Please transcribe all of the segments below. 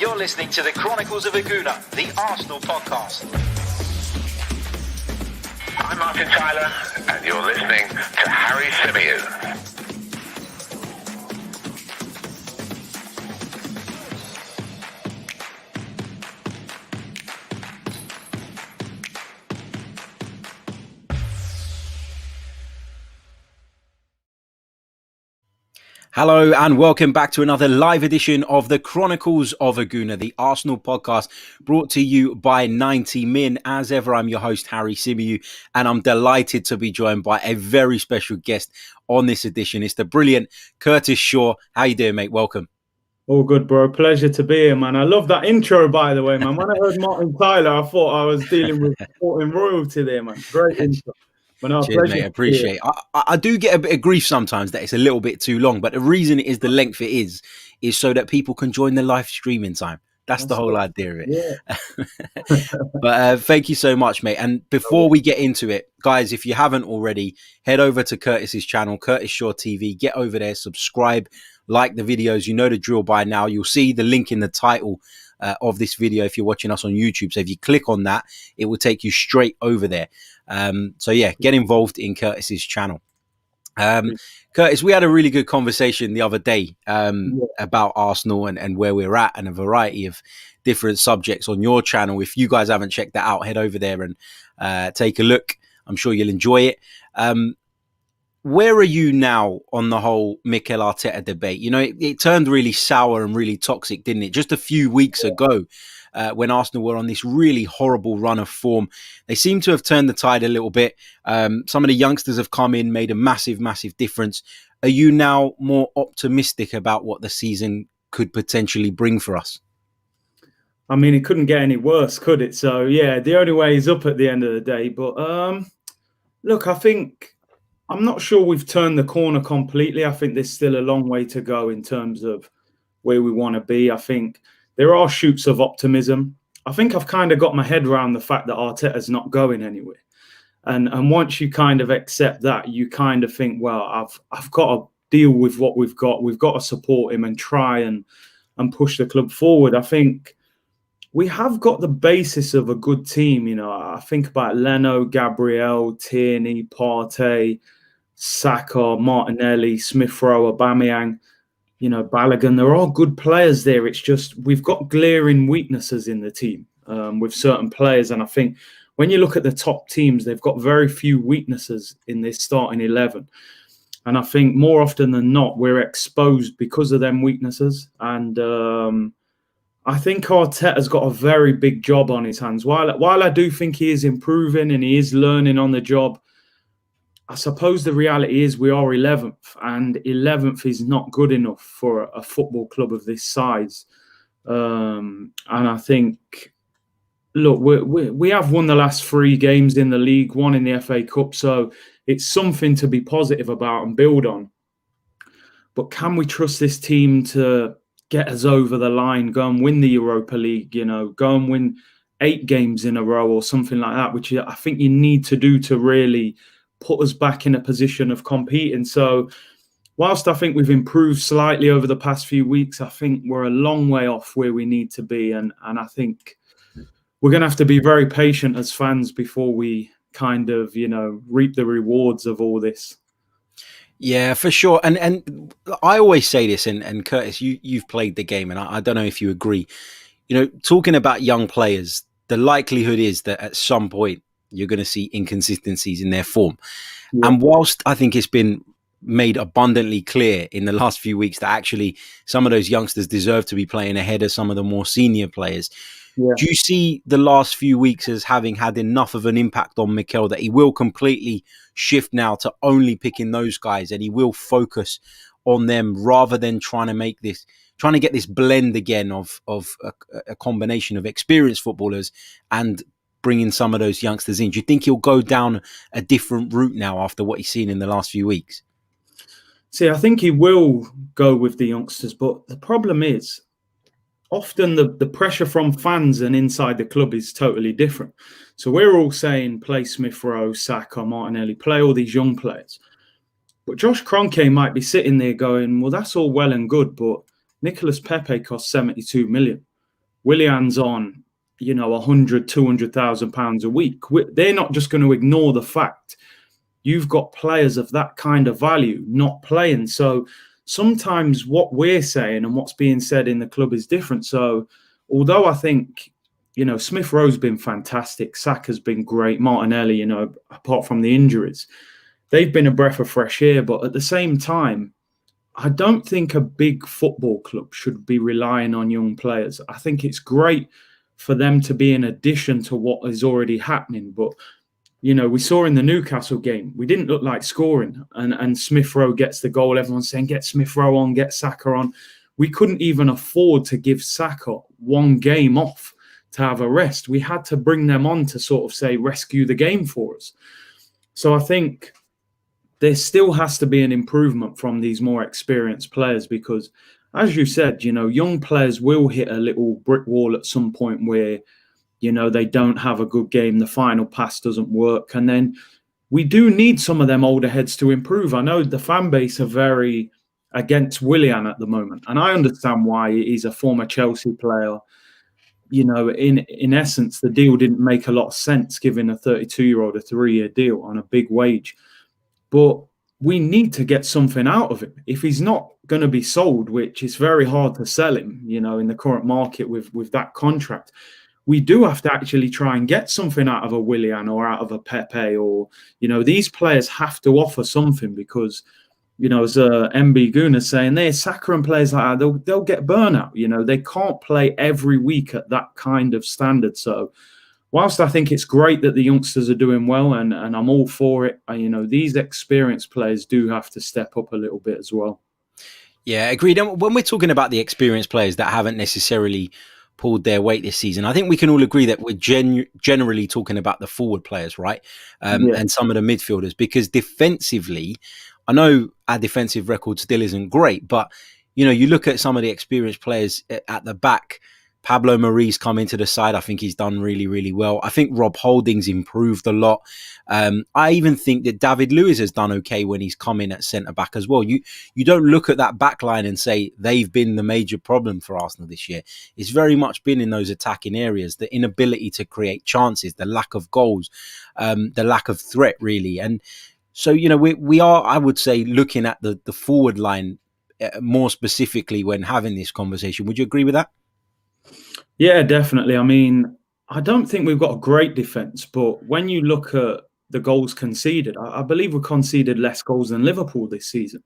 You're listening to the Chronicles of a Gooner, the Arsenal podcast. I'm Martin Tyler, and you're listening to Harry Symeou. Hello and welcome back to another live edition of the Chronicles of a Gooner, the Arsenal podcast, brought to you by 90 Min. As ever, I'm your host, Harry Symeou, and I'm delighted to be joined by a very special guest on this edition. It's the brilliant Curtis Shaw. How you doing, mate? Welcome. All good, bro. Pleasure to be here, man. I love that intro, by the way, man. When I heard Martin Tyler, I thought I was dealing with supporting royalty there, man. Great intro. Cheers, mate. I appreciate it. I do get a bit of grief sometimes that it's a little bit too long, but the reason it is the length it is so that people can join the live streaming time. That's the whole idea of it. Yeah. But thank you so much, mate. And before we get into it, guys, if you haven't already, head over to Curtis's channel, Curtis Shaw TV. Get over there, subscribe, like the videos. You know the drill by now. You'll see the link in the title of this video if you're watching us on YouTube. So if you click on that, it will take you straight over there. So yeah, get involved in Curtis's channel. Curtis, we had a really good conversation the other day about Arsenal and where we're at, and a variety of different subjects on your channel. If you guys haven't checked that out, head over there and take a look. I'm sure you'll enjoy it. Where are you now on the whole Mikel Arteta debate? You know, it turned really sour and really toxic, didn't it? Just a few weeks ago, when Arsenal were on this really horrible run of form, they seem to have turned the tide a little bit. Some of the youngsters have come in, made a massive, massive difference. Are you now more optimistic about what the season could potentially bring for us? I mean, it couldn't get any worse, could it? So, yeah, the only way is up at the end of the day. But look, I think I'm not sure we've turned the corner completely. I think there's still a long way to go in terms of where we want to be. I think there are shoots of optimism. I think I've kind of got my head around the fact that Arteta's not going anywhere. And once you kind of accept that, you kind of think, well, I've got to deal with what we've got. We've got to support him and try and push the club forward. I think we have got the basis of a good team. You know, I think about Leno, Gabriel, Tierney, Partey, Saka, Martinelli, Smith Rowe, Aubameyang, you know, Balogun. They're all good players there. It's just we've got glaring weaknesses in the team with certain players. And I think when you look at the top teams, they've got very few weaknesses in this starting 11. And I think more often than not, we're exposed because of them weaknesses. And I think Arteta's got a very big job on his hands. While I do think he is improving and he is learning on the job, I suppose the reality is we are 11th, and 11th is not good enough for a football club of this size. And I think, look, we have won the last 3 games in the league, 1 in the FA Cup, so it's something to be positive about and build on. But can we trust this team to get us over the line, go and win the Europa League, you know, go and win 8 games in a row or something like that, which I think you need to do to really put us back in a position of competing. So whilst I think we've improved slightly over the past few weeks, I think we're a long way off where we need to be. And I think we're going to have to be very patient as fans before we kind of, you know, reap the rewards of all this. Yeah, for sure. And I always say this, and Curtis, you've played the game, and I don't know if you agree. You know, talking about young players, the likelihood is that at some point you're going to see inconsistencies in their form. Yeah. And whilst I think it's been made abundantly clear in the last few weeks that actually some of those youngsters deserve to be playing ahead of some of the more senior players, do you see the last few weeks as having had enough of an impact on Mikel that he will completely shift now to only picking those guys, and he will focus on them rather than trying to get this blend again of a combination of experienced footballers and bringing some of those youngsters in? Do you think he'll go down a different route now after what he's seen in the last few weeks? See, I think he will go with the youngsters, but the problem is often the pressure from fans and inside the club is totally different. So we're all saying play Smith Rowe, Saka, Martinelli, play all these young players. But Josh Kroenke might be sitting there going, well, that's all well and good, but Nicolas Pepe cost 72 million. Willian's on, 100, 200,000 pounds a week. They're not just going to ignore the fact you've got players of that kind of value not playing. So sometimes what we're saying and what's being said in the club is different. So although I think, Smith Rowe's been fantastic, Saka's been great, Martinelli, apart from the injuries, they've been a breath of fresh air. But at the same time, I don't think a big football club should be relying on young players. I think it's great for them to be an addition to what is already happening. But, we saw in the Newcastle game, we didn't look like scoring. And Smith Rowe gets the goal. Everyone's saying, get Smith Rowe on, get Saka on. We couldn't even afford to give Saka one game off to have a rest. We had to bring them on to sort of say, rescue the game for us. So I think there still has to be an improvement from these more experienced players because, as you said, young players will hit a little brick wall at some point where, they don't have a good game, the final pass doesn't work. And then we do need some of them older heads to improve. I know the fan base are very against Willian at the moment, and I understand why. He's a former Chelsea player. In essence, the deal didn't make a lot of sense giving a 32-year-old a 3-year deal on a big wage. But we need to get something out of him. If he's not going to be sold, which is very hard to sell him, in the current market with that contract, we do have to actually try and get something out of a Willian or out of a Pepe or, these players have to offer something because, as MB Gooner saying, they're Saka and players like that, they'll get burnout. They can't play every week at that kind of standard. So whilst I think it's great that the youngsters are doing well and I'm all for it, these experienced players do have to step up a little bit as well. Yeah, agreed. And when we're talking about the experienced players that haven't necessarily pulled their weight this season, I think we can all agree that we're generally talking about the forward players, right? And some of the midfielders, because defensively, I know our defensive record still isn't great, but, you look at some of the experienced players at the back. Pablo Mari's come into the side. I think he's done really, really well. I think Rob Holding's improved a lot. I even think that David Luiz has done okay when he's come in at centre-back as well. You don't look at that back line and say they've been the major problem for Arsenal this year. It's very much been in those attacking areas, the inability to create chances, the lack of goals, the lack of threat, really. And so, we are, I would say, looking at the forward line more specifically when having this conversation. Would you agree with that? Yeah, definitely. I mean, I don't think we've got a great defence, but when you look at the goals conceded, I believe we conceded less goals than Liverpool this season.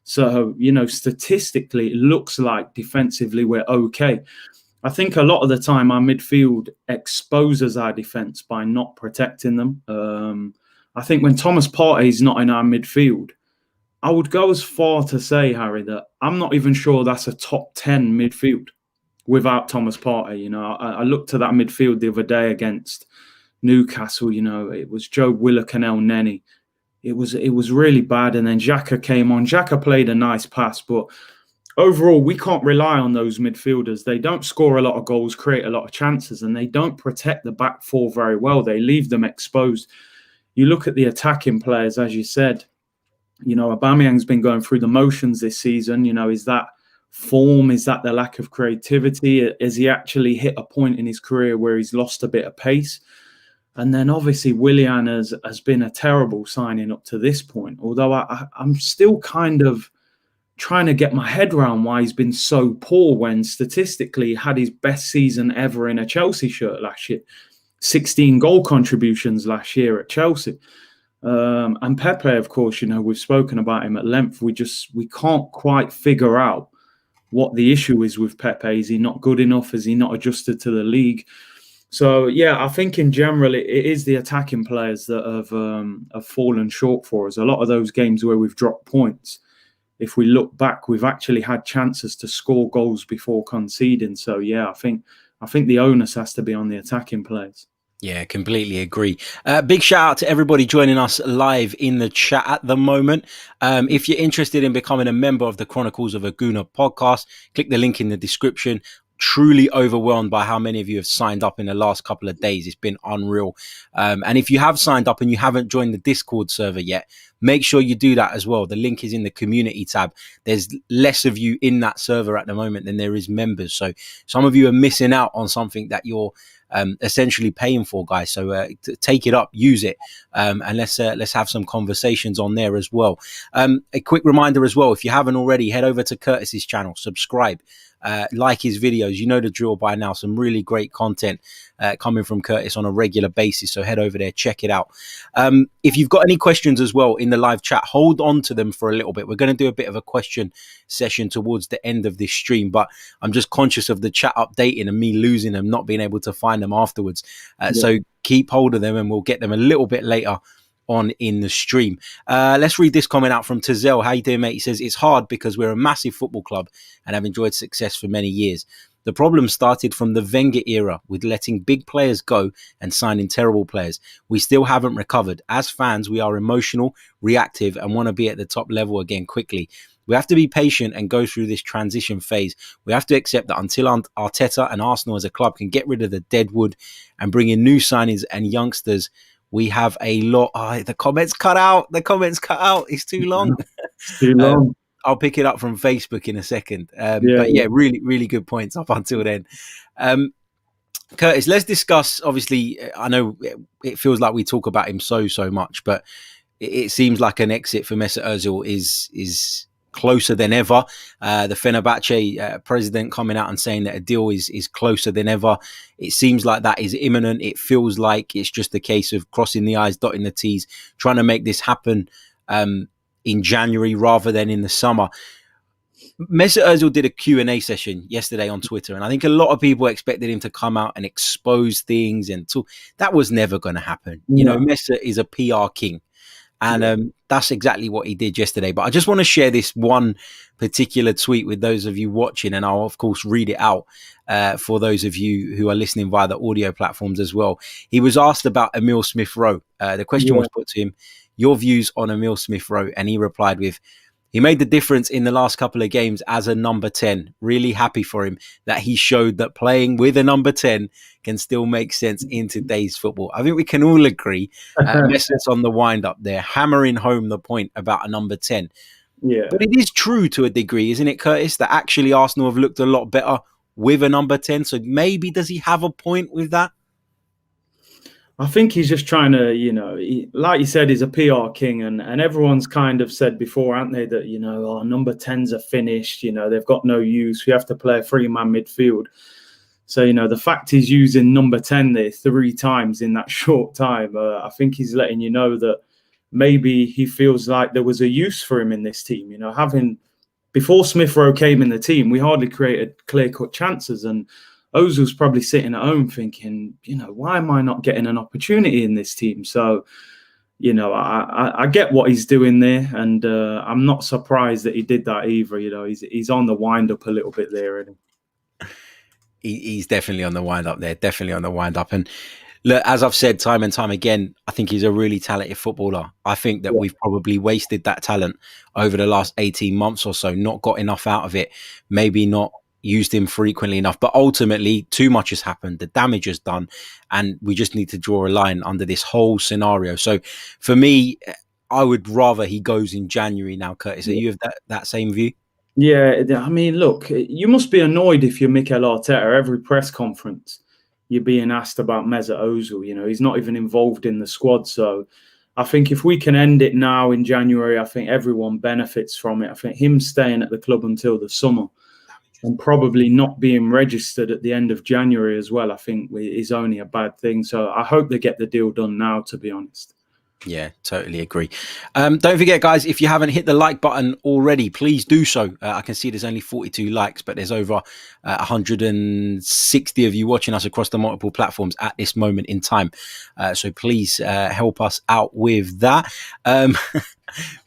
So, statistically, it looks like defensively we're okay. I think a lot of the time our midfield exposes our defence by not protecting them. I think when Thomas Partey is not in our midfield, I would go as far to say, Harry, that I'm not even sure that's a top 10 midfield without Thomas Partey. I looked to that midfield the other day against Newcastle. It was Joe Willock and El Neni. It was really bad. And then Xhaka came on. Xhaka played a nice pass, but overall, we can't rely on those midfielders. They don't score a lot of goals, create a lot of chances, and they don't protect the back four very well. They leave them exposed. You look at the attacking players, as you said, Aubameyang's been going through the motions this season. Is that form? Is that the lack of creativity? Has he actually hit a point in his career where he's lost a bit of pace? And then obviously Willian has been a terrible signing up to this point, although I'm still kind of trying to get my head around why he's been so poor when statistically he had his best season ever in a Chelsea shirt last year. 16 goal contributions last year at Chelsea. And Pepe, of course, we've spoken about him at length. We can't quite figure out what the issue is with Pepe. Is he not good enough? Is he not adjusted to the league? So, yeah, I think in general, it is the attacking players that have fallen short for us. A lot of those games where we've dropped points, if we look back, we've actually had chances to score goals before conceding. So, yeah, I think the onus has to be on the attacking players. Yeah, completely agree. Big shout out to everybody joining us live in the chat at the moment. If you're interested in becoming a member of the Chronicles of a Gooner podcast, click the link in the description. truly overwhelmed by how many of you have signed up in the last couple of days. It's been unreal. And if you have signed up and you haven't joined the Discord server yet, make sure you do that as well. The link is in the community tab. There's less of you in that server at the moment than there is members. So some of you are missing out on something that you're essentially paying for, guys. So take it up, use it, and let's have some conversations on there as well. A quick reminder as well, if you haven't already, head over to Curtis's channel, subscribe, like his videos. You know the drill by now. Some really great content coming from Curtis on a regular basis. So head over there, check it out. If you've got any questions as well in the live chat, hold on to them for a little bit. We're going to do a bit of a question session towards the end of this stream, but I'm just conscious of the chat updating and me losing them, not being able to find them afterwards. So keep hold of them and we'll get them a little bit later on in the stream. Let's read this comment out from Tazel. How you doing, mate? He says, it's hard because we're a massive football club and have enjoyed success for many years. The problem started from the Wenger era with letting big players go and signing terrible players. We still haven't recovered. As fans, we are emotional, reactive, and want to be at the top level again quickly. We have to be patient and go through this transition phase. We have to accept that until Arteta and Arsenal as a club can get rid of the dead wood and bring in new signings and youngsters, we have a lot. The comments cut out. The comments cut out. It's too long. It's too long. I'll pick it up from Facebook in a second. But yeah, really, really good points up until then. Curtis, let's discuss. Obviously, I know it feels like we talk about him so much, but it seems like an exit for Mesut Ozil is closer than ever. The Fenerbahce president coming out and saying that a deal is closer than ever. It seems like that is imminent. It feels like it's just a case of crossing the I's, dotting the T's, trying to make this happen in January rather than in the summer. Mesut Ozil did a Q&A session yesterday on Twitter, and I think a lot of people expected him to come out and expose things and talk. That was never going to happen. You know, Mesut is a PR king. And that's exactly what he did yesterday. But I just want to share this one particular tweet with those of you watching, and I'll, of course, read it out for those of you who are listening via the audio platforms as well. He was asked about Emile Smith-Rowe. The question was put to him, your views on Emile Smith-Rowe, and he replied with, he made the difference in the last couple of games as a number 10. Really happy for him that he showed that playing with a number 10 can still make sense in today's football. I think we can all agree. Mesut's on the wind up there, hammering home the point about a number 10. Yeah. But it is true to a degree, isn't it, Curtis, that actually Arsenal have looked a lot better with a number 10. So maybe does he have a point with that? I think he's just trying to, like you said, he's a PR king, and everyone's kind of said before, haven't they, that, number 10s are finished, they've got no use. We have to play a 3-man midfield. So, the fact he's using number 10 there 3 times in that short time, I think he's letting you know that maybe he feels like there was a use for him in this team. Before Smith-Rowe came in the team, we hardly created clear-cut chances, and Ozil's probably sitting at home thinking, why am I not getting an opportunity in this team? So, I get what he's doing there, and I'm not surprised that he did that either. He's on the wind up a little bit there. He's definitely on the wind up there, definitely on the wind up. And look, as I've said time and time again, I think he's a really talented footballer. I think that we've probably wasted that talent over the last 18 months or so, not got enough out of it, maybe not used him frequently enough, but ultimately too much has happened. The damage is done, and we just need to draw a line under this whole scenario. So for me, I would rather he goes in January now. Curtis, are you of that same view? Yeah, I mean, look, you must be annoyed if you're Mikel Arteta. Every press conference you're being asked about Mesut Ozil. He's not even involved in the squad. So I think if we can end it now in January, I think everyone benefits from it. I think him staying at the club until the summer and probably not being registered at the end of January as well, I think is only a bad thing. So I hope they get the deal done now, to be honest. Yeah, totally agree. Don't forget, guys, if you haven't hit the like button already, please do so. I can see there's only 42 likes, but there's over 160 of you watching us across the multiple platforms at this moment in time. So please help us out with that.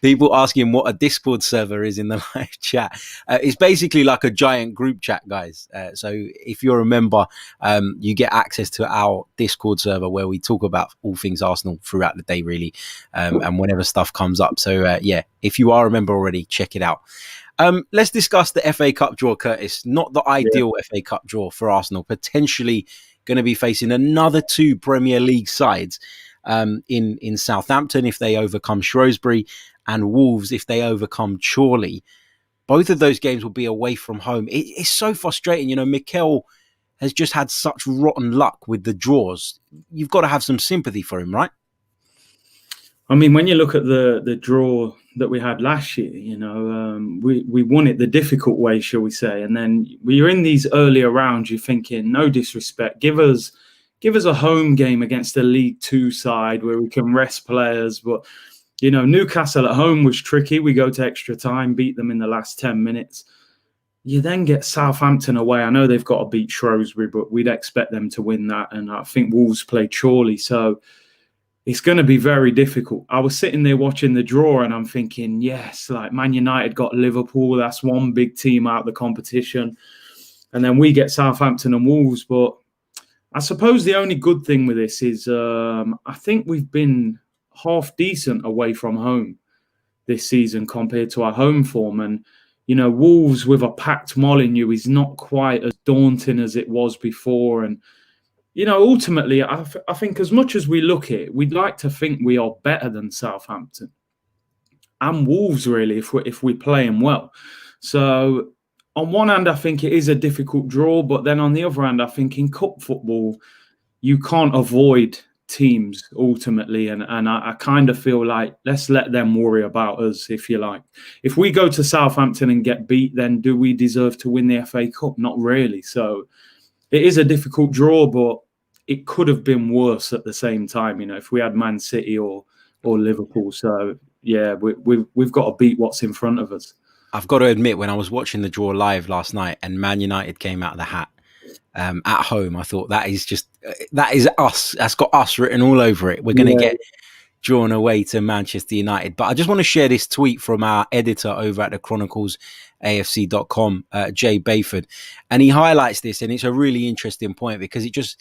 People asking what a Discord server is in the live chat. It's basically like a giant group chat, guys. So if you're a member, you get access to our Discord server where we talk about all things Arsenal throughout the day, really, and whenever stuff comes up. So yeah, if you are a member already, check it out. Let's discuss the FA Cup draw, Curtis. Not the ideal FA Cup draw for Arsenal. Potentially going to be facing another 2 Premier League sides in Southampton if they overcome Shrewsbury, and Wolves if they overcome Chorley. Both of those games will be away from home. It's so frustrating. You know, Mikel has just had such rotten luck with the draws. You've got to have some sympathy for him, right? I mean, when you look at the draw that we had last year, you know, we won it the difficult way, shall we say. And then we're in these earlier rounds, you're thinking, no disrespect, give us a home game against a League Two side where we can rest players. But, you know, Newcastle at home was tricky. We go to extra time, beat them in the last 10 minutes. You then get Southampton away. I know they've got to beat Shrewsbury, but we'd expect them to win that. And I think Wolves played Chorley. So it's going to be very difficult. I was sitting there watching the draw and I'm thinking, yes, like Man United got Liverpool. That's one big team out of the competition. And then we get Southampton and Wolves. But I suppose the only good thing with this is I think we've been half decent away from home this season compared to our home form. And, you know, Wolves with a packed Molineux is not quite as daunting as it was before. And, you know, ultimately, I think as much as we look at it, we'd like to think we are better than Southampton and Wolves, really, if we play them well. So on one hand, I think it is a difficult draw. But then on the other hand, I think in cup football, you can't avoid teams ultimately. And I kind of feel like let's let them worry about us, if you like. If we go to Southampton and get beat, then do we deserve to win the FA Cup? Not really. So it is a difficult draw, but it could have been worse at the same time, you know, if we had Man City or Liverpool. So, yeah, we've got to beat what's in front of us. I've got to admit, when I was watching the draw live last night and Man United came out of the hat at home, I thought that is us. That's got us written all over it. We're going to get drawn away to Manchester United. But I just want to share this tweet from our editor over at the Chronicles, AFC.com, Jay Bayford. And he highlights this, and it's a really interesting point because it just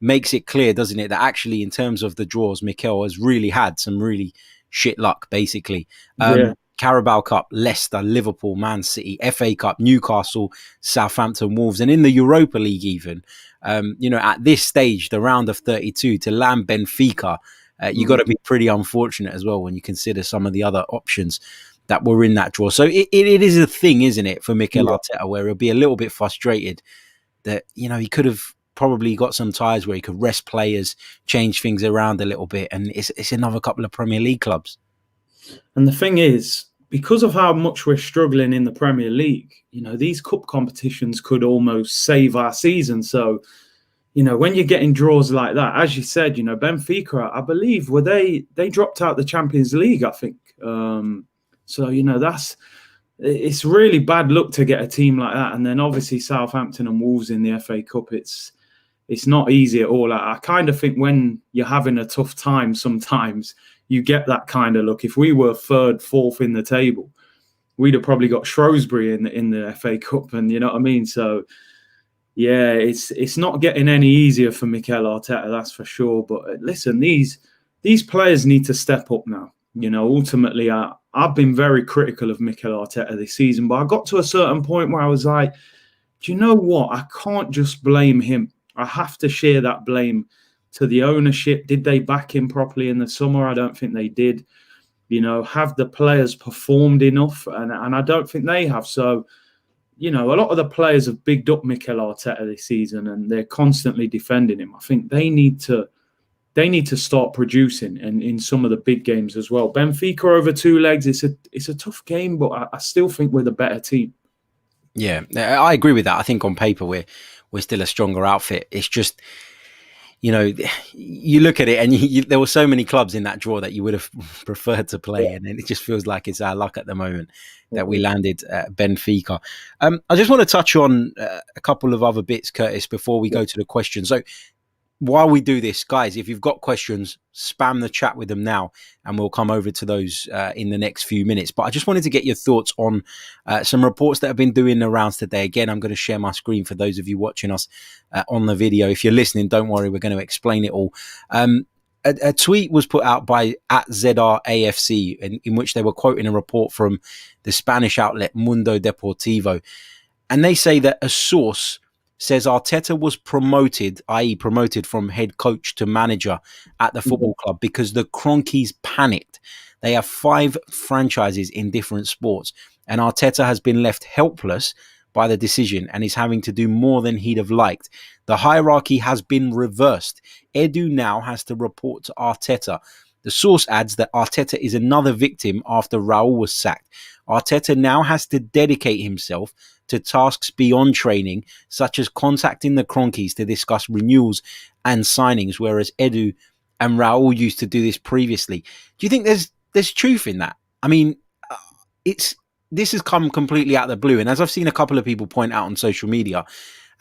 makes it clear, doesn't it, that actually in terms of the draws, Mikel has really had some really shit luck, basically. Carabao Cup, Leicester, Liverpool, Man City, FA Cup, Newcastle, Southampton, Wolves, and in the Europa League even, you know, at this stage, the round of 32, to land Benfica, you got to be pretty unfortunate as well when you consider some of the other options that were in that draw. So it is a thing, isn't it, for Mikel Arteta, where he'll be a little bit frustrated that, you know, he could have probably got some ties where he could rest players, change things around a little bit, and it's another couple of Premier League clubs. And the thing is, because of how much we're struggling in the Premier League, you know, these cup competitions could almost save our season. So, you know, when you're getting draws like that, as you said, you know, Benfica, I believe, they dropped out the Champions League, I think. So, you know, it's really bad luck to get a team like that. And then obviously Southampton and Wolves in the FA Cup, it's not easy at all. I kind of think when you're having a tough time, sometimes you get that kind of look. If we were third, fourth in the table, we'd have probably got Shrewsbury in the FA Cup, and you know what I mean. So yeah, it's not getting any easier for Mikel Arteta, that's for sure. But listen, these players need to step up now. You know, ultimately, I've been very critical of Mikel Arteta this season, but I got to a certain point where I was like, do you know what? I can't just blame him. I have to share that blame to the ownership. Did they back him properly in the summer? I don't think they did. You know, have the players performed enough? And I don't think they have. So, you know, a lot of the players have bigged up Mikel Arteta this season and they're constantly defending him. I think they need to start producing and in some of the big games as well. Benfica over 2 legs, it's a tough game, but I still think we're the better team. Yeah, I agree with that. I think on paper we're still a stronger outfit. It's just, you know, you look at it and there were so many clubs in that draw that you would have preferred to play in, and it just feels like it's our luck at the moment that we landed Benfica. I just want to touch on a couple of other bits, Curtis, before we go to the questions. So while we do this, guys, if you've got questions, spam the chat with them now and we'll come over to those in the next few minutes. But I just wanted to get your thoughts on some reports that have been doing the rounds today. Again, I'm going to share my screen for those of you watching us on the video. If you're listening, don't worry, we're going to explain it all. a tweet was put out by @ZRAFC in which they were quoting a report from the Spanish outlet Mundo Deportivo. And they say that a source says Arteta was promoted, i.e. promoted from head coach to manager at the football club because the Chronicles panicked. They have 5 franchises in different sports, and Arteta has been left helpless by the decision and is having to do more than he'd have liked. The hierarchy has been reversed. Edu now has to report to Arteta. The source adds that Arteta is another victim after Raul was sacked. Arteta now has to dedicate himself to tasks beyond training, such as contacting the Chronicles to discuss renewals and signings, whereas Edu and Raul used to do this previously. Do you think there's truth in that? I mean, this has come completely out of the blue, and as I've seen a couple of people point out on social media,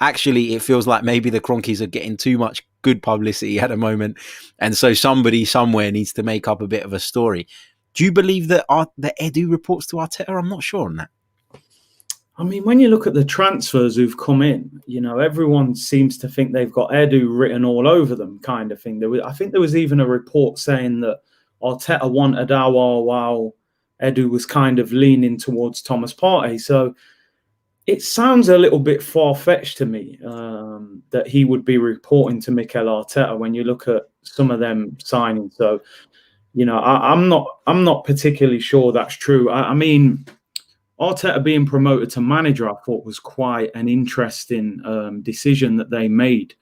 actually it feels like maybe the Chronicles are getting too much good publicity at the moment, and so somebody somewhere needs to make up a bit of a story. Do you believe that Edu reports to Arteta? I'm not sure on that. I mean, when you look at the transfers who've come in, everyone seems to think they've got Edu written all over them, kind of thing. I think there was even a report saying that Arteta wanted Awar while Edu was kind of leaning towards Thomas Partey. So it sounds a little bit far-fetched to me that he would be reporting to Mikel Arteta when you look at some of them signing. So, I'm not particularly sure that's true. I mean, Arteta being promoted to manager, I thought was quite an interesting decision that they made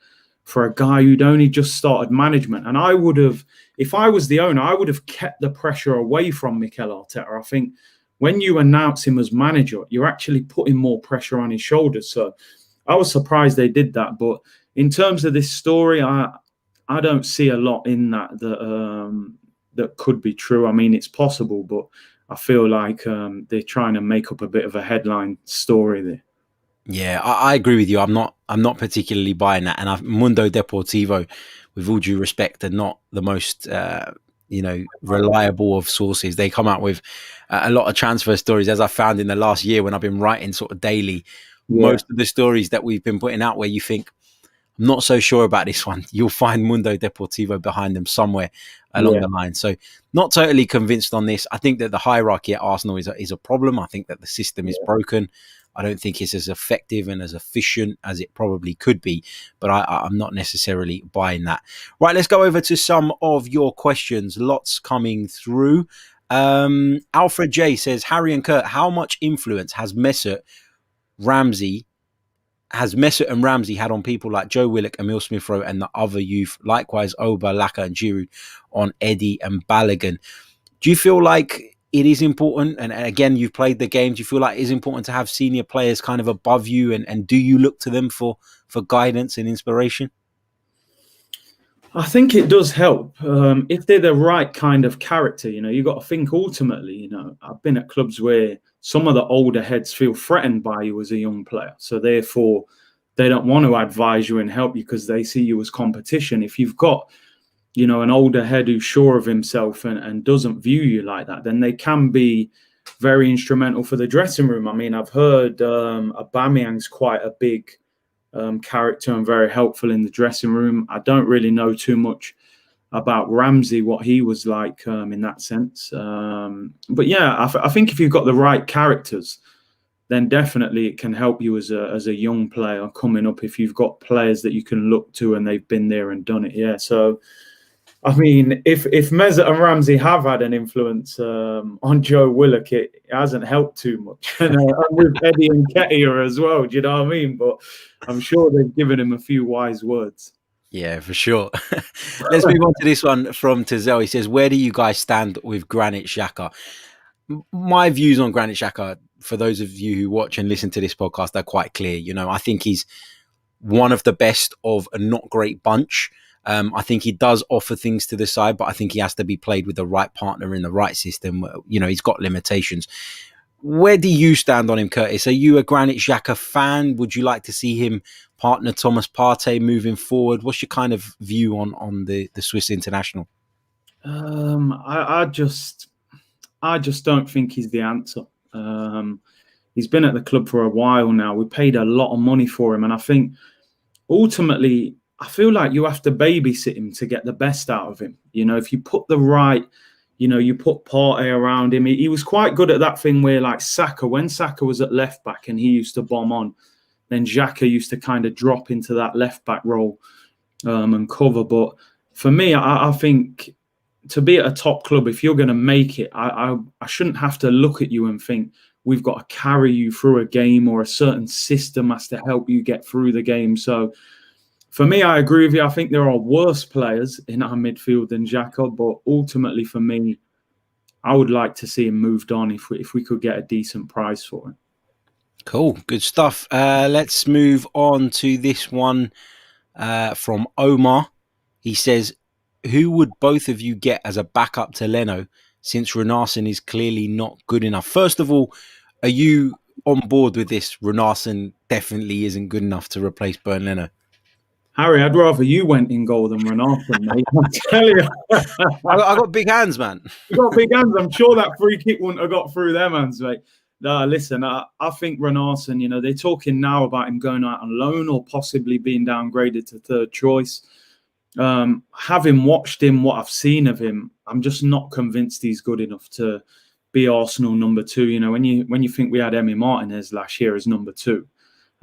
for a guy who'd only just started management. And I would have, if I was the owner, I would have kept the pressure away from Mikel Arteta. I think when you announce him as manager, you're actually putting more pressure on his shoulders. So I was surprised they did that. But in terms of this story, I don't see a lot in that could be true. I mean, it's possible, but I feel like they're trying to make up a bit of a headline story there. Yeah, I agree with you. I'm not particularly buying that. And Mundo Deportivo, with all due respect, are not the most reliable of sources. They come out with a lot of transfer stories, as I found in the last year when I've been writing sort of daily. Yeah. Most of the stories that we've been putting out where you think, I'm not so sure about this one, you'll find Mundo Deportivo behind them somewhere along the line. So not totally convinced on this. I think that the hierarchy at Arsenal is a problem. I think that the system is broken. I don't think it's as effective and as efficient as it probably could be, but I'm not necessarily buying that. Right, let's go over to some of your questions. Lots coming through. Alfred J says, Harry and Kurt, how much influence has Mesut and Ramsey had on people like Joe Willock, Emil Smith-Rowe and the other youth, likewise Oba, Laka and Giroud, on Eddie and Balogun? Do you feel like it is important, and again, you've played the game, do you feel like it is important to have senior players kind of above you, and do you look to them for guidance and inspiration? I think it does help if they're the right kind of character. You've got to think ultimately, I've been at clubs where some of the older heads feel threatened by you as a young player. So therefore, they don't want to advise you and help you because they see you as competition. If you've got, an older head who's sure of himself and doesn't view you like that, then they can be very instrumental for the dressing room. I mean, I've heard Aubameyang's quite a big character and very helpful in the dressing room. I don't really know too much about Ramsey, what he was like in that sense. But yeah, I think if you've got the right characters, then definitely it can help you as a young player coming up if you've got players that you can look to and they've been there and done it. Yeah, so I mean, if Mesut and Ramsey have had an influence on Joe Willock, it hasn't helped too much. And with Eddie and Nketiah as well, do you know what I mean? But I'm sure they've given him a few wise words. Yeah, for sure. Let's move on to this one from Tazel. He says, where do you guys stand with Granit Xhaka? My views on Granit Xhaka, for those of you who watch and listen to this podcast, are quite clear. I think he's one of the best of a not great bunch. I think he does offer things to the side, but I think he has to be played with the right partner in the right system. He's got limitations. Where do you stand on him, Curtis? Are you a Granit Xhaka fan? Would you like to see him partner Thomas Partey moving forward? What's your kind of view on the Swiss international? I just don't think he's the answer. He's been at the club for a while now. We paid a lot of money for him, and I think ultimately, I feel like you have to babysit him to get the best out of him. You know, if you put the right, you know, you put Partey around him. He was quite good at that thing where, like Saka, when Saka was at left back and he used to bomb on, then Xhaka used to kind of drop into that left back role and cover. But for me, I think to be at a top club, if you're going to make it, I shouldn't have to look at you and think we've got to carry you through a game or a certain system has to help you get through the game. So for me, I agree with you. I think there are worse players in our midfield than Xhaka, but ultimately for me, I would like to see him moved on if we could get a decent price for him. Cool, good stuff. Let's move on to this one from Omar. He says, who would both of you get as a backup to Leno, since Runarsson is clearly not good enough? First of all, are you on board with this? Runarsson definitely isn't good enough to replace Bernd Leno. Harry, I'd rather you went in goal than Runarsson, mate. I tell you. I got big hands, man. You got big hands. I'm sure that free kick wouldn't have got through them hands, mate. No, listen, I think Runarsson, you know, they're talking now about him going out on loan or possibly being downgraded to third choice. Having watched him, what I've seen of him, I'm just not convinced he's good enough to be Arsenal number 2. You know, when you think we had Emi Martinez last year as number 2,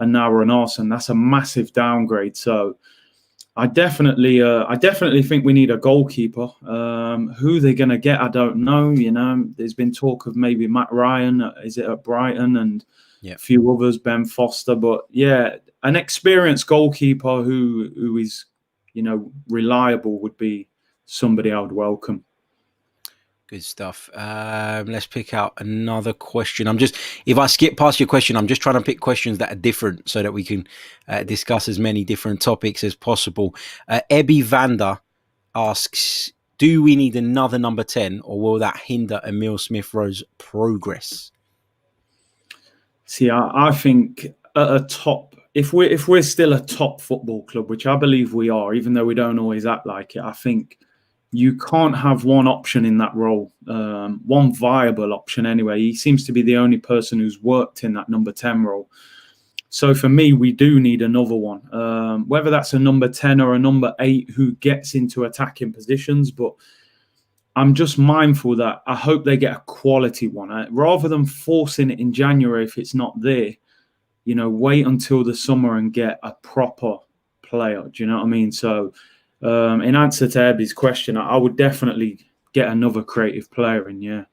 and now Runarsson, that's a massive downgrade. So I definitely think we need a goalkeeper. Who they're going to get, I don't know. You know, there's been talk of maybe Matt Ryan, is it at Brighton, and a few others, Ben Foster. But yeah, an experienced goalkeeper who is, you know, reliable would be somebody I would welcome. Good stuff. Let's pick out another question. If I skip past your question, I'm just trying to pick questions that are different so that we can discuss as many different topics as possible. Ebby Vander asks, do we need another number 10 or will that hinder Emile Smith-Rowe's progress? See, I think at a top, if we're still a top football club, which I believe we are, even though we don't always act like it, I think you can't have one option in that role, one viable option anyway. He seems to be the only person who's worked in that number 10 role. So for me, we do need another one, whether that's a number 10 or a number 8 who gets into attacking positions. But I'm just mindful that I hope they get a quality one. Rather than forcing it in January if it's not there, you know, wait until the summer and get a proper player. Do you know what I mean? So in answer to Ebby's question, I would definitely get another creative player in,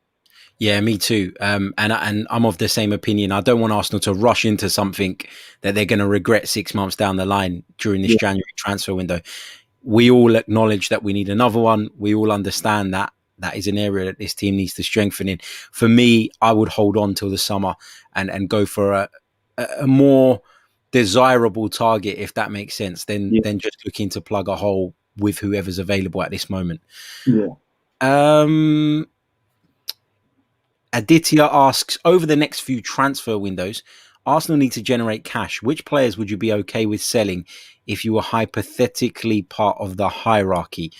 Yeah, me too. And I'm of the same opinion. I don't want Arsenal to rush into something that they're going to regret 6 months down the line during this January transfer window. We all acknowledge that we need another one. We all understand that is an area that this team needs to strengthen in. For me, I would hold on till the summer and go for a more desirable target, if that makes sense, than just looking to plug a hole with whoever's available at this moment. Aditya asks, over the next few transfer windows, Arsenal need to generate cash. Which players would you be okay with selling if you were hypothetically part of the hierarchy?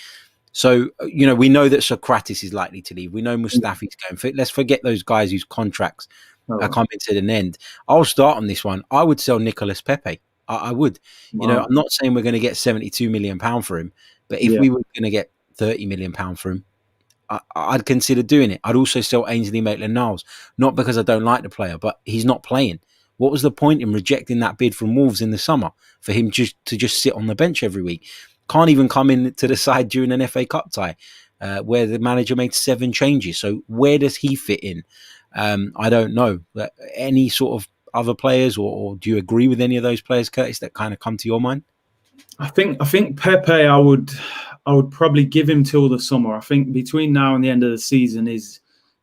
So, you know, we know that Socrates is likely to leave. We know Mustafi's going. Let's forget those guys whose contracts are coming to an end. I'll start on this one. I would sell Nicolas Pepe. I would. Wow. You know, I'm not saying we're going to get £72 million for him, but if we were going to get £30 million for him, I'd consider doing it. I'd also sell Ainsley Maitland-Niles, not because I don't like the player, but he's not playing. What was the point in rejecting that bid from Wolves in the summer for him to just sit on the bench every week? Can't even come in to the side during an FA Cup tie where the manager made 7 changes. So where does he fit in? I don't know. Any sort of other players, or do you agree with any of those players, Curtis, that kind of come to your mind? I think Pepe, I would probably give him till the summer. I think between now and the end of the season is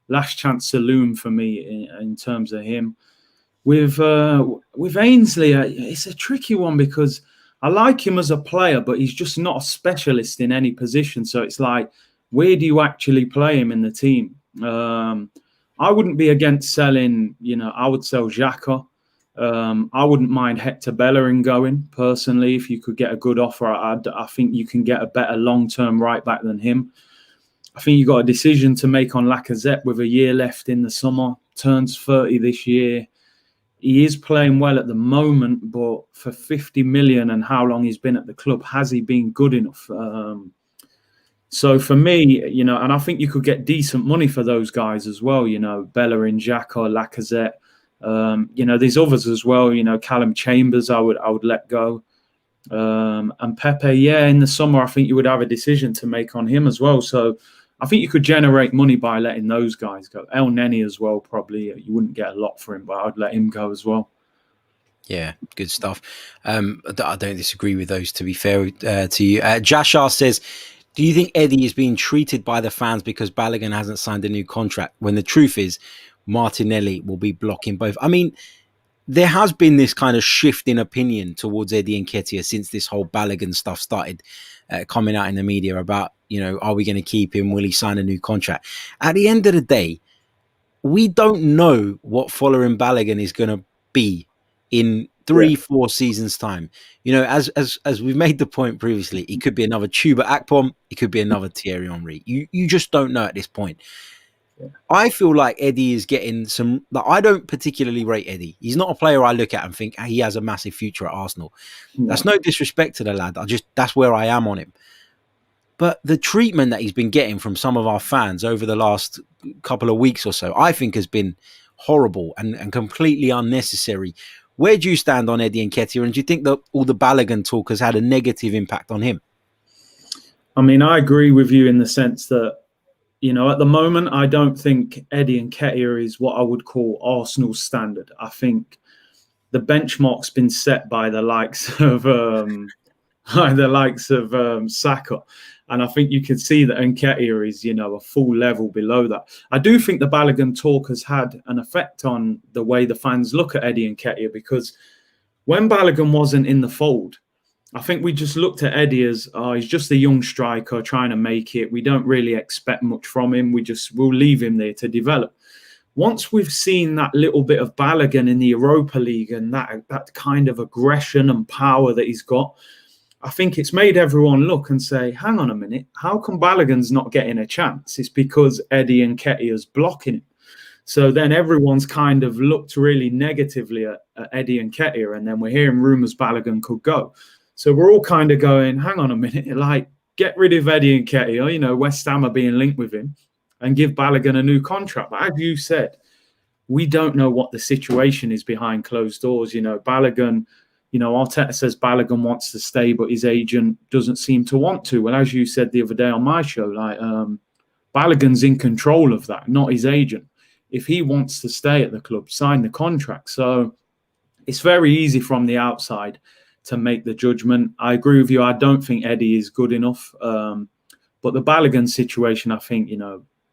last chance saloon for me in terms of him. With Ainsley, it's a tricky one because I like him as a player, but he's just not a specialist in any position. So it's like, where do you actually play him in the team? I wouldn't be against selling, you know, I would sell Xhaka. I wouldn't mind Hector Bellerin going, personally. If you could get a good offer, I think you can get a better long-term right back than him. I think you've got a decision to make on Lacazette with a year left in the summer. Turns 30 this year. he is playing well at the moment, but for 50 million and how long he's been at the club, has he been good enough? So for me, and I think you could get decent money for those guys as well, Bellerin, Xhaka, Lacazette. There's others as well, Callum Chambers, I would let go. And Pepe, in the summer, I think you would have a decision to make on him as well. So I think you could generate money by letting those guys go. El Neni as well, probably. You wouldn't get a lot for him, but I'd let him go as well. Yeah, good stuff. I don't disagree with those, to be fair to you. Jashar says, do you think Eddie is being treated by the fans because Balogun hasn't signed a new contract, when the truth is Martinelli will be blocking both? I mean, there has been this kind of shift in opinion towards Eddie Nketiah since this whole Balogun stuff started coming out in the media about, are we going to keep him? Will he sign a new contract? At the end of the day, we don't know what following Balogun is going to be in 3-4 seasons time. As we've made the point previously, it could be another Chuba Akpom, it could be another Thierry Henry. You just don't know at this point. I feel like Eddie is getting some. I don't particularly rate Eddie. He's not a player I look at and think he has a massive future at Arsenal. No. That's no disrespect to the lad. That's where I am on him. But the treatment that he's been getting from some of our fans over the last couple of weeks or so, I think has been horrible and completely unnecessary. Where do you stand on Eddie Nketiah? And do you think that all the Balogun talk has had a negative impact on him? I mean, I agree with you in the sense that, at the moment, I don't think Eddie Nketiah is what I would call Arsenal's standard. I think the benchmark's been set by the likes of Saka. And I think you can see that Nketiah is, a full level below that. I do think the Balogun talk has had an effect on the way the fans look at Eddie Nketiah, because when Balogun wasn't in the fold, I think we just looked at Eddie as, he's just a young striker trying to make it. We don't really expect much from him. We'll leave him there to develop. Once we've seen that little bit of Balogun in the Europa League and that kind of aggression and power that he's got, I think it's made everyone look and say, hang on a minute, how come Balogun's not getting a chance? It's because Eddie Nketiah's blocking him. So then everyone's kind of looked really negatively at Eddie Nketiah, and then we're hearing rumours Balogun could go. So we're all kind of going, hang on a minute, get rid of Eddie Nketiah, West Ham are being linked with him, and give Balogun a new contract. But as you said, we don't know what the situation is behind closed doors. Balogun, Arteta says Balogun wants to stay, but his agent doesn't seem to want to. Well, as you said the other day on my show, Balogun's in control of that, not his agent. If he wants to stay at the club, sign the contract. So it's very easy from the outside to make the judgment. I agree with you. I don't think Eddie is good enough. But the Balogun situation, I think,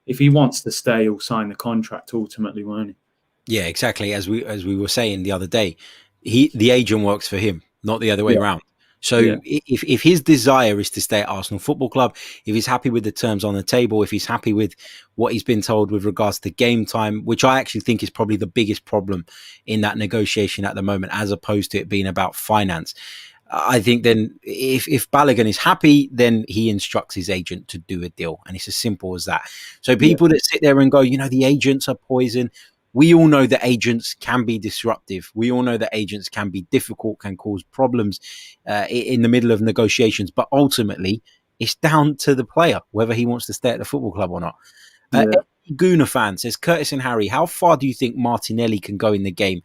if he wants to stay, he'll sign the contract ultimately, won't he? Yeah, exactly. As we were saying the other day, the agent works for him, not the other way around. So if his desire is to stay at Arsenal Football Club, if he's happy with the terms on the table, if he's happy with what he's been told with regards to game time, which I actually think is probably the biggest problem in that negotiation at the moment, as opposed to it being about finance, I think then if Balogun is happy, then he instructs his agent to do a deal. And it's as simple as that. So people that sit there and go, the agents are poison. We all know that agents can be disruptive. We all know that agents can be difficult, can cause problems in the middle of negotiations. But ultimately, it's down to the player, whether he wants to stay at the football club or not. Gooner fan says, Curtis and Harry, how far do you think Martinelli can go in the game?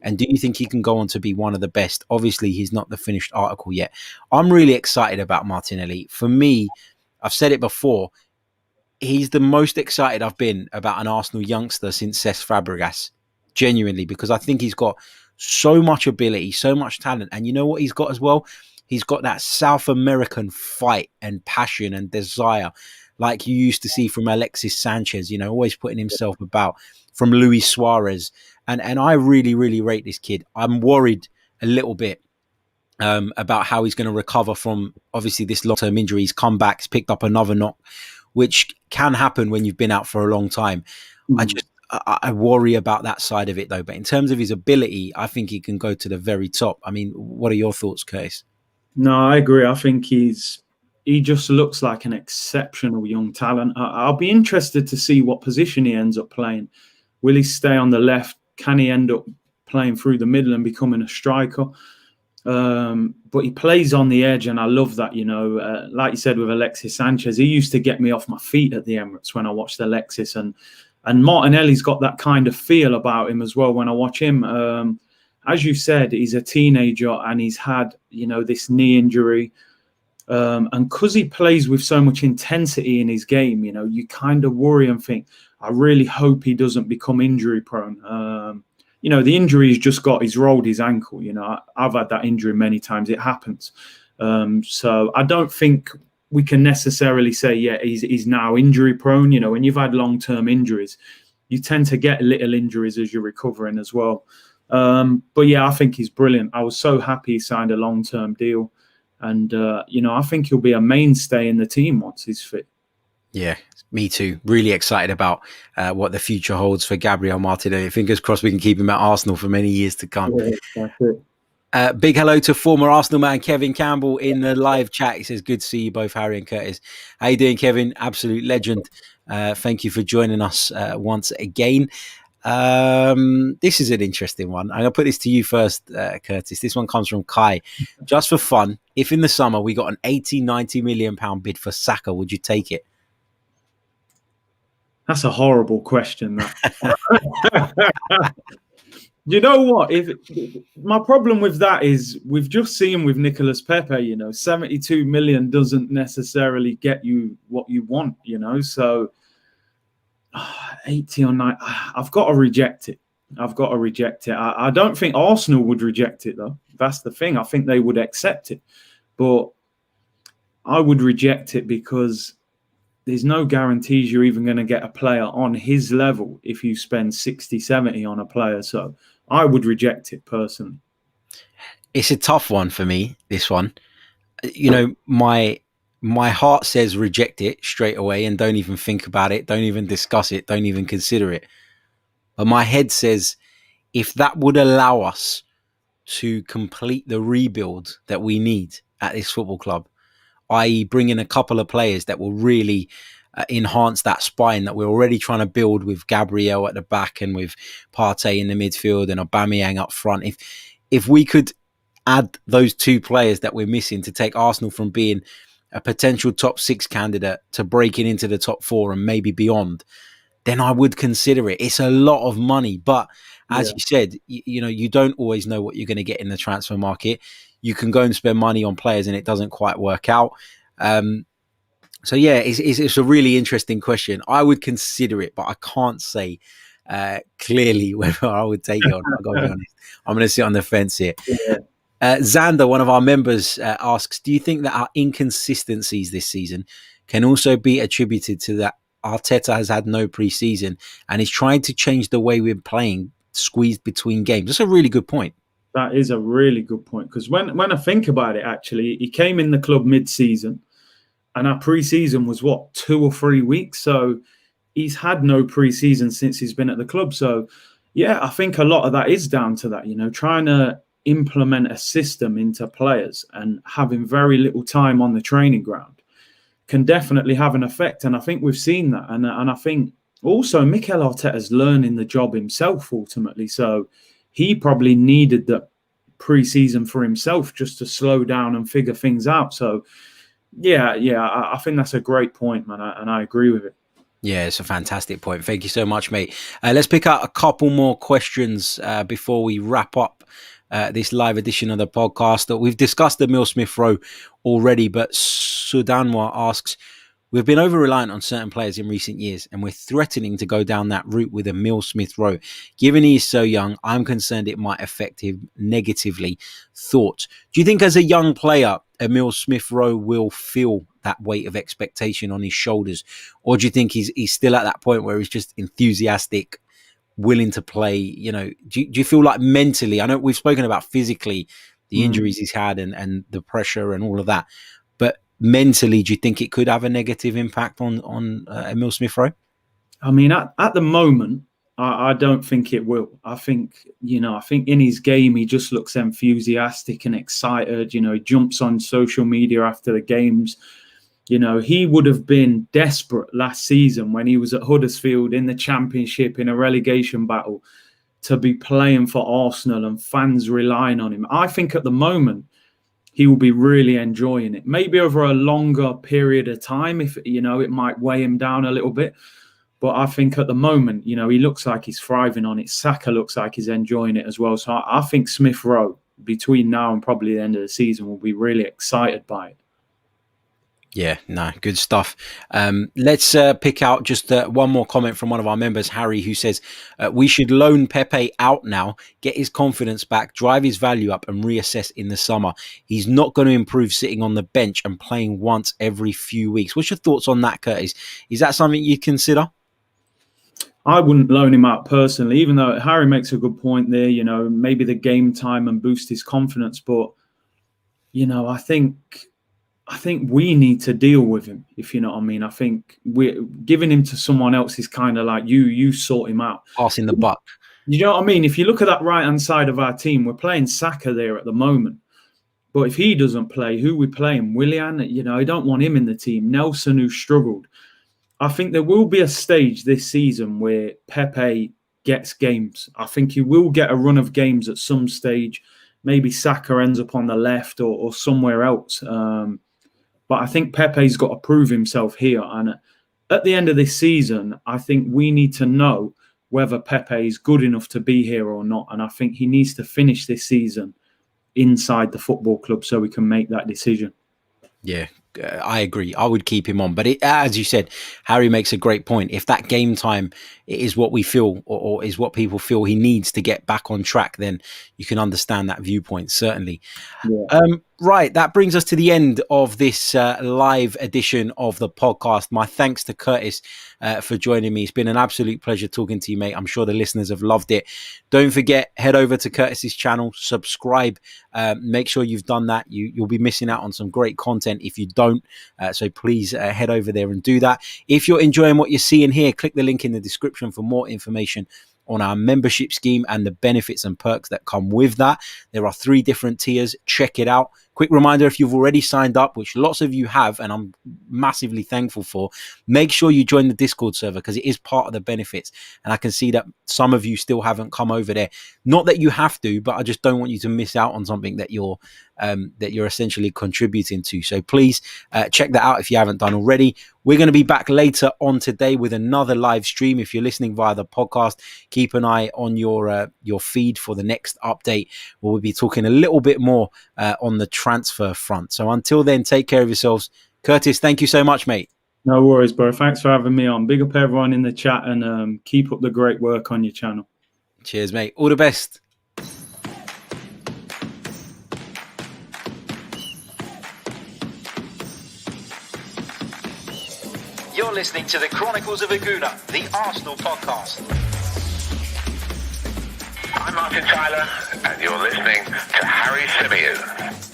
And do you think he can go on to be one of the best? Obviously, he's not the finished article yet. I'm really excited about Martinelli. For me, I've said it before, he's the most excited I've been about an Arsenal youngster since Cesc Fabregas, genuinely, because I think he's got so much ability, so much talent. And you know what he's got as well? He's got that South American fight and passion and desire, like you used to see from Alexis Sanchez, always putting himself about, from Luis Suarez. And I really, really rate this kid. I'm worried a little bit about how he's going to recover from, obviously, this long-term injury. He's come back, he's picked up another knock, which can happen when you've been out for a long time. I worry about that side of it, though. But in terms of his ability, I think he can go to the very top. I mean, what are your thoughts, Curtis? No, I agree. I think he just looks like an exceptional young talent. I'll be interested to see what position he ends up playing. Will he stay on the left? Can he end up playing through the middle and becoming a striker. But he plays on the edge, and I love that, like you said with Alexis Sanchez, he used to get me off my feet at the Emirates when I watched Alexis, and Martinelli's got that kind of feel about him as well when I watch him. As you said, he's a teenager and he's had, this knee injury. And because he plays with so much intensity in his game, you kind of worry and think, I really hope he doesn't become injury prone. The injury he's rolled his ankle. I've had that injury many times. It happens. So I don't think we can necessarily say, he's now injury prone. When you've had long-term injuries, you tend to get little injuries as you're recovering as well. But yeah, I think he's brilliant. I was so happy he signed a long-term deal. And, I think he'll be a mainstay in the team once he's fit. Yeah, me too. Really excited about what the future holds for Gabriel Martinelli. Fingers crossed we can keep him at Arsenal for many years to come. Yeah, that's it. Big hello to former Arsenal man Kevin Campbell in the live chat. He says, good to see you both, Harry and Curtis. How you doing, Kevin? Absolute legend. Thank you for joining us once again. This is an interesting one. I'm going to put this to you first, Curtis. This one comes from Kai. Just for fun, if in the summer we got an 80-90 million pound bid for Saka, would you take it? That's a horrible question. That. You know what? My problem with that is we've just seen with Nicolas Pepe, 72 million doesn't necessarily get you what you want, so 80 or 90, I've got to reject it. I don't think Arsenal would reject it, though. That's the thing. I think they would accept it. But I would reject it because there's no guarantees you're even going to get a player on his level if you spend 60, 70 on a player. So I would reject it personally. It's a tough one for me, this one. My heart says reject it straight away and don't even think about it. Don't even discuss it. Don't even consider it. But my head says if that would allow us to complete the rebuild that we need at this football club, i.e. bring in a couple of players that will really enhance that spine that we're already trying to build with Gabriel at the back and with Partey in the midfield and Aubameyang up front. If we could add those two players that we're missing to take Arsenal from being a potential top 6 candidate to breaking into the top 4 and maybe beyond, then I would consider it. It's a lot of money, but as you said, you don't always know what you're going to get in the transfer market. You can go and spend money on players and it doesn't quite work out. So yeah, it's a really interesting question. I would consider it, but I can't say clearly whether I would take it or not. I've got to be honest. I'm going to sit on the fence here. Yeah. Xander, one of our members, asks, do you think that our inconsistencies this season can also be attributed to that Arteta has had no pre-season and is trying to change the way we're playing, squeezed between games? That's a really good point. That is a really good point, because when I think about it, actually, he came in the club mid-season and our pre-season was, 2 or 3 weeks? So he's had no pre-season since he's been at the club. So, yeah, I think a lot of that is down to that, trying to implement a system into players and having very little time on the training ground can definitely have an effect. And I think we've seen that. And I think also Mikel Arteta's learning the job himself ultimately. So he probably needed the pre-season for himself just to slow down and figure things out. So, yeah, I think that's a great point, man, and I agree with it. Yeah, it's a fantastic point. Thank you so much, mate. Let's pick out a couple more questions before we wrap up this live edition of the podcast. We've discussed the Emile Smith Rowe already, but Sudanwa asks, we've been over-reliant on certain players in recent years, and we're threatening to go down that route with Emile Smith Rowe. Given he is so young, I'm concerned it might affect him negatively. Thoughts? Do you think as a young player, Emile Smith Rowe will feel that weight of expectation on his shoulders? Or do you think he's still at that point where he's just enthusiastic, willing to play? Do you feel like mentally, I know we've spoken about physically, the injuries he's had and the pressure and all of that, but mentally, do you think it could have a negative impact on Emile Smith Rowe? I mean, at the moment, I don't think it will. I think in his game, he just looks enthusiastic and excited. He jumps on social media after the games. He would have been desperate last season when he was at Huddersfield in the Championship in a relegation battle to be playing for Arsenal and fans relying on him. I think at the moment he will be really enjoying it. Maybe over a longer period of time, if it might weigh him down a little bit. But I think at the moment, he looks like he's thriving on it. Saka looks like he's enjoying it as well. So I think Smith Rowe, between now and probably the end of the season, will be really excited by it. Yeah, no, good stuff. Let's pick out just one more comment from one of our members, Harry, who says, we should loan Pepe out now, get his confidence back, drive his value up and reassess in the summer. He's not going to improve sitting on the bench and playing once every few weeks. What's your thoughts on that, Curtis? Is that something you consider? I wouldn't loan him out personally, even though Harry makes a good point there, maybe the game time and boost his confidence. But, I think we need to deal with him, if you know what I mean. I think we're giving him to someone else is kind of like you sort him out. Passing the buck. You know what I mean? If you look at that right-hand side of our team, we're playing Saka there at the moment. But if he doesn't play, who we playing? Willian, I don't want him in the team. Nelson, who struggled. I think there will be a stage this season where Pepe gets games. I think he will get a run of games at some stage. Maybe Saka ends up on the left or somewhere else. But I think Pepe's got to prove himself here. And at the end of this season, I think we need to know whether Pepe is good enough to be here or not. And I think he needs to finish this season inside the football club so we can make that decision. Yeah, I agree. I would keep him on. But as you said, Harry makes a great point. If that game time is what we feel or is what people feel he needs to get back on track, then you can understand that viewpoint, certainly. Yeah. Right, that brings us to the end of this live edition of the podcast. My thanks to Curtis for joining me. It's been an absolute pleasure talking to you, mate. I'm sure the listeners have loved it. Don't forget, head over to Curtis's channel, subscribe. Make sure you've done that. You'll be missing out on some great content if you don't. So please head over there and do that. If you're enjoying what you're seeing here, click the link in the description for more information on our membership scheme and the benefits and perks that come with that. There are 3 different tiers. Check it out. Quick reminder, if you've already signed up, which lots of you have, and I'm massively thankful for, make sure you join the Discord server because it is part of the benefits. And I can see that some of you still haven't come over there. Not that you have to, but I just don't want you to miss out on something that you're essentially contributing to. So please check that out if you haven't done already. We're going to be back later on today with another live stream. If you're listening via the podcast, keep an eye on your feed for the next update. We'll be talking a little bit more on the transfer front. So until then, take care of yourselves. Curtis, thank you so much, mate. No worries, bro. Thanks for having me on. Big up everyone in the chat and keep up the great work on your channel. Cheers, mate. All the best. You're listening to the Chronicles of a Gooner, the Arsenal podcast. I'm Martin Tyler, and you're listening to Harry Symeou.